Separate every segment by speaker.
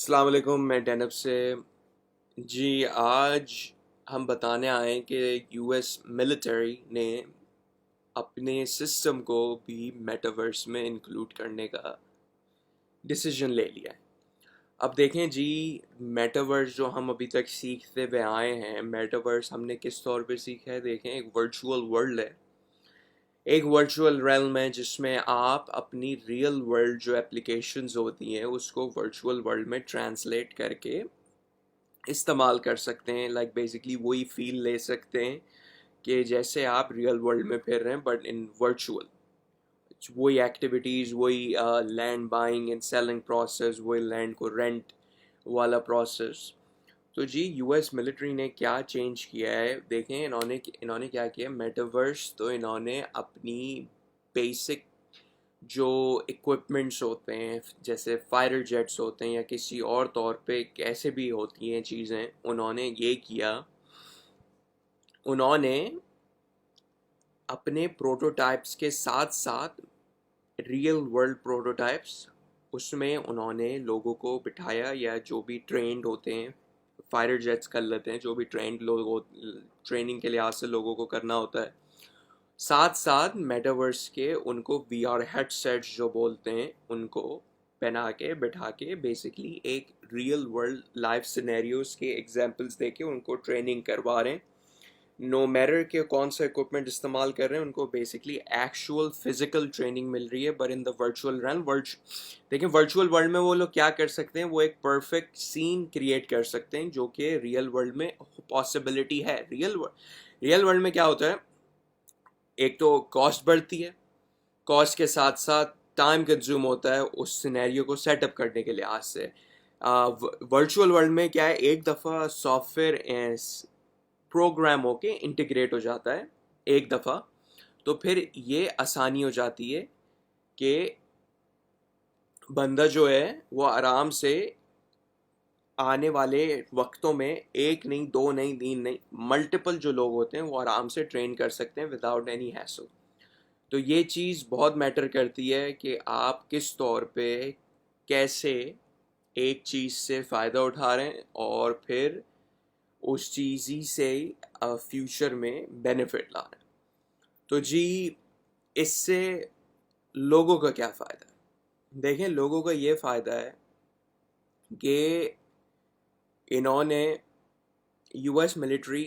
Speaker 1: अस्सलाम वालेकुम। मैं डेनब से जी। आज हम बताने आए कि यूएस मिलिट्री ने अपने सिस्टम को भी मेटावर्स में इंक्लूड करने का डिसीजन ले लिया है। अब देखें जी, मेटावर्स जो हम अभी तक सीखते हुए आए हैं, मेटावर्स हमने किस तौर पे सीखा है। देखें, एक वर्चुअल वर्ल्ड है, एक वर्चुअल रेल्म है जिसमें आप अपनी रियल वर्ल्ड जो एप्लीकेशंस होती हैं उसको वर्चुअल वर्ल्ड में ट्रांसलेट करके इस्तेमाल कर सकते हैं। लाइक बेसिकली वही फील ले सकते हैं कि जैसे आप रियल वर्ल्ड में फिर रहे हैं, बट इन वर्चुअल। वही एक्टिविटीज़, वही land buying and selling process, वही लैंड को रेंट वाला प्रोसेस। तो जी, यूएस मिलिट्री ने क्या चेंज किया है, देखें इन्होंने इन्होंने क्या किया। मेटावर्स तो इन्होंने अपनी बेसिक जो इक्विपमेंट्स होते हैं, जैसे फाइटर जेट्स होते हैं या किसी और तौर पे कैसे भी होती हैं चीज़ें, उन्होंने ये किया। उन्होंने अपने प्रोटोटाइप्स के साथ साथ रियल वर्ल्ड प्रोटोटाइप्स, उसमें उन्होंने लोगों को बिठाया, या जो भी ट्रेंड होते हैं, फाइटर जेट्स कर लेते हैं, जो भी ट्रेंड लोग ट्रेनिंग के लिहाज से लोगों को करना होता है, साथ साथ मेटावर्स के उनको वीआर हेडसेट्स जो बोलते हैं उनको पहना के बिठा के बेसिकली एक रियल वर्ल्ड लाइव सिनेरियोज के एग्जांपल्स दे के उनको ट्रेनिंग करवा रहे हैं। नो मैटर के कौन सा इक्विपमेंट इस्तेमाल कर रहे हैं, उनको बेसिकली एक्चुअल फिजिकल ट्रेनिंग मिल रही है, but in the virtual run world. देखिए, वर्चुअल वर्ल्ड में वो लोग क्या कर सकते हैं, वो एक परफेक्ट सीन क्रिएट कर सकते हैं जो कि रियल वर्ल्ड में पॉसिबिलिटी है। रियल वर्ल्ड में क्या होता है, एक तो कॉस्ट बढ़ती है, कॉस्ट के साथ साथ टाइम कंज्यूम होता है उस सिनेरियो को सेटअप करने के लिहाज से। वर्चुअल वर्ल्ड में क्या है, एक दफ़ा सॉफ्टवेयर प्रोग्राम होके इंटीग्रेट हो जाता है एक दफ़ा, तो फिर ये आसानी हो जाती है कि बंदा जो है वो आराम से आने वाले वक्तों में एक नहीं, दो नहीं, तीन नहीं, मल्टीपल जो लोग होते हैं वो आराम से ट्रेन कर सकते हैं विदाउट एनी हैसल। तो ये चीज़ बहुत मैटर करती है कि आप किस तौर पे कैसे एक चीज़ से फ़ायदा उठा रहे हैं और फिर उस चीज़ ही से फ्यूचर में बेनिफिट ला रहे हैं। तो जी, इससे लोगों का क्या फ़ायदा है। देखें, लोगों का ये फ़ायदा है कि इन्होंने यूएस मिलिट्री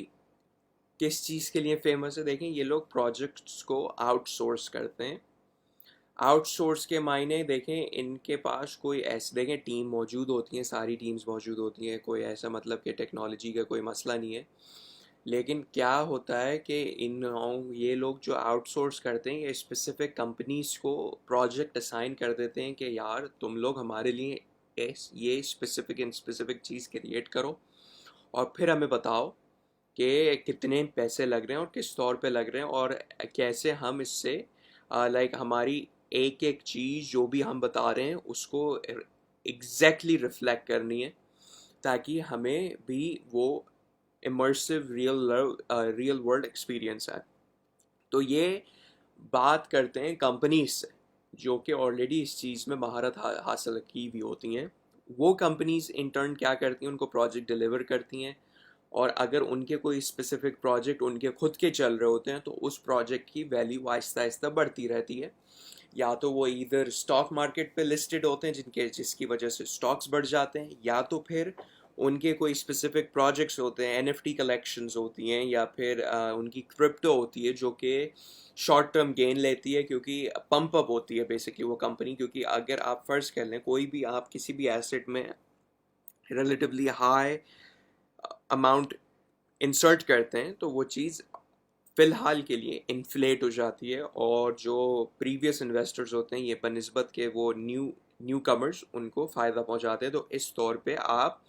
Speaker 1: किस चीज़ के लिए फेमस है। देखें, ये लोग प्रोजेक्ट्स को आउटसोर्स करते हैं। आउटसोर्स के मायने देखें, इनके पास कोई ऐसे, देखें टीम मौजूद होती हैं, सारी टीम्स मौजूद होती हैं, कोई ऐसा मतलब कि टेक्नोलॉजी का कोई मसला नहीं है। लेकिन क्या होता है कि ये लोग जो आउटसोर्स करते हैं, ये स्पेसिफिक कंपनीज को प्रोजेक्ट असाइन कर देते हैं कि यार तुम लोग हमारे लिए ये स्पेसिफिक चीज़ क्रिएट करो और फिर हमें बताओ कि कितने पैसे लग रहे हैं और किस तौर पे लग रहे हैं और कैसे हम इससे हमारी एक एक चीज़ जो भी हम बता रहे हैं उसको एग्जैक्टली रिफ्लेक्ट करनी है, ताकि हमें भी वो इमर्सिव रियल वर्ल्ड एक्सपीरियंस है। तो ये बात करते हैं कंपनीज से जो कि ऑलरेडी इस चीज़ में महारत हासिल की हुई होती हैं। वो कंपनीज इंटर्न क्या करती हैं, उनको प्रोजेक्ट डिलीवर करती हैं, और अगर उनके कोई स्पेसिफिक प्रोजेक्ट उनके खुद के चल रहे होते हैं तो उस प्रोजेक्ट की वैल्यू आहिस्ता आहिस्ता बढ़ती रहती है। या तो वो इधर स्टॉक मार्केट पे लिस्टेड होते हैं जिसकी वजह से स्टॉक्स बढ़ जाते हैं, या तो फिर उनके कोई स्पेसिफिक प्रोजेक्ट्स होते हैं, एनएफटी कलेक्शंस होती हैं, या फिर उनकी क्रिप्टो होती है जो कि शॉर्ट टर्म गेन लेती है, क्योंकि पंप अप होती है बेसिकली वो कंपनी। क्योंकि अगर आप फ़र्ज़ कर लें, कोई भी आप किसी भी एसेट में रिलेटिवली हाई अमाउंट इंसर्ट करते हैं तो वो चीज़ फ़िलहाल के लिए इन्फ्लेट हो जाती है, और जो प्रीवियस इन्वेस्टर्स होते हैं ये बनिस्बत के वो न्यू कमर्स उनको फ़ायदा पहुंचाते हैं। तो इस तौर पे आप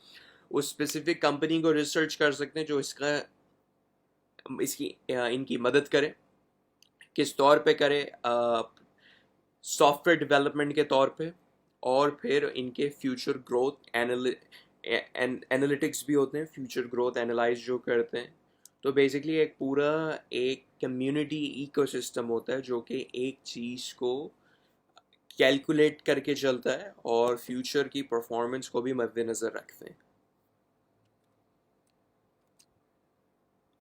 Speaker 1: उस स्पेसिफिक कंपनी को रिसर्च कर सकते हैं जो इसकी इनकी मदद करे। किस तौर पे करे, सॉफ्टवेयर डेवलपमेंट के तौर पे, और फिर इनके फ्यूचर ग्रोथ एनालिटिक्स भी होते हैं, फ्यूचर ग्रोथ एनालाइज जो करते हैं। तो बेसिकली एक पूरा एक कम्युनिटी इकोसिस्टम होता है जो कि एक चीज़ को کیلکولیٹ کر کے چلتا ہے اور فیوچر کی پرفارمنس کو بھی مد نظر رکھتے ہیں.